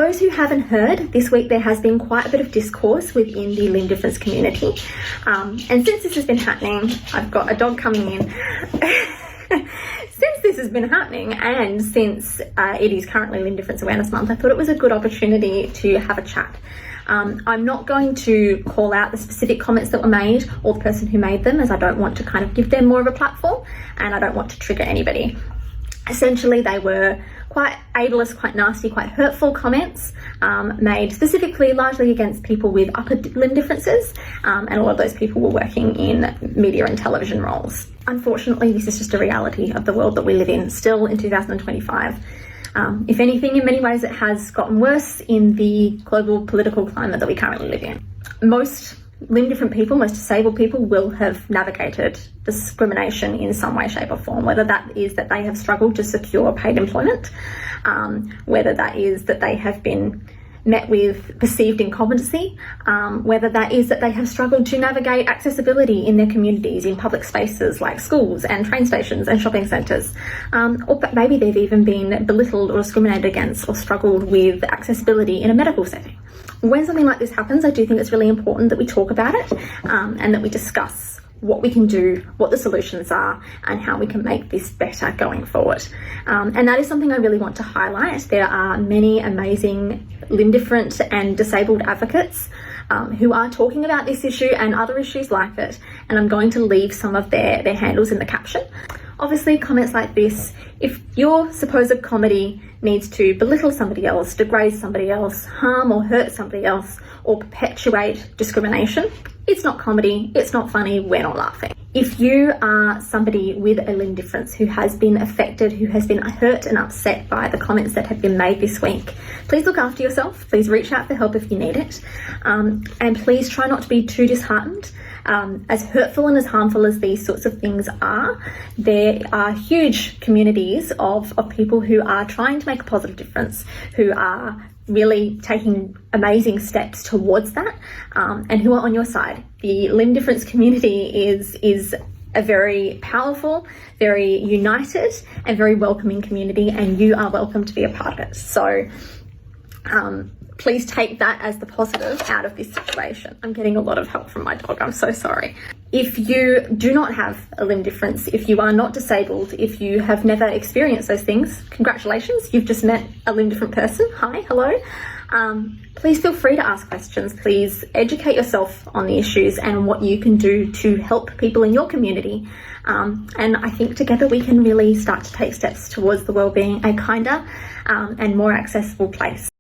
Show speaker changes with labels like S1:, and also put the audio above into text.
S1: those who haven't heard, this week there has been quite a bit of discourse within the limb difference community. And since this has been happening, I've got a dog coming in. Since this has been happening, and since it is currently Limb Difference Awareness Month, I thought it was a good opportunity to have a chat. I'm not going to call out the specific comments that were made or the person who made them, as I don't want to kind of give them more of a platform, and I don't want to trigger anybody. Essentially, they were quite ableist, quite nasty, quite hurtful comments made specifically largely against people with upper limb differences, and a lot of those people were working in media and television roles. Unfortunately, this is just a reality of the world that we live in, still in 2025. If anything, in many ways, it has gotten worse in the global political climate that we currently live in. Most limb different people, most disabled people, will have navigated discrimination in some way, shape or form, whether that is that they have struggled to secure paid employment, whether that is that they have been met with perceived incompetency, whether that is that they have struggled to navigate accessibility in their communities, in public spaces like schools and train stations and shopping centres, or maybe they've even been belittled or discriminated against or struggled with accessibility in a medical setting. When something like this happens, I do think it's really important that we talk about it and that we discuss what we can do, what the solutions are, and how we can make this better going forward. And that is something I really want to highlight. There are many amazing limb different and disabled advocates who are talking about this issue and other issues like it, and I'm going to leave some of their handles in the caption. Obviously, comments like this, if your supposed comedy needs to belittle somebody else, degrade somebody else, harm or hurt somebody else, or perpetuate discrimination, it's not comedy, it's not funny, we're not laughing. If you are somebody with a limb difference who has been affected, who has been hurt and upset by the comments that have been made this week, please look after yourself, please reach out for help if you need it, and please try not to be too disheartened. As hurtful and as harmful as these sorts of things are, there are huge communities of people who are trying to make a positive difference, who are really taking amazing steps towards that, and who are on your side. The limb difference community is a very powerful, very united and very welcoming community, and you are welcome to be a part of it. So please take that as the positive out of this situation. I'm getting a lot of help from my dog, I'm so sorry. If you do not have a limb difference, if you are not disabled, if you have never experienced those things, congratulations, you've just met a limb different person. Hi, hello. Please feel free to ask questions. Please educate yourself on the issues and what you can do to help people in your community. And I think together we can really start to take steps towards the world being a kinder and more accessible place.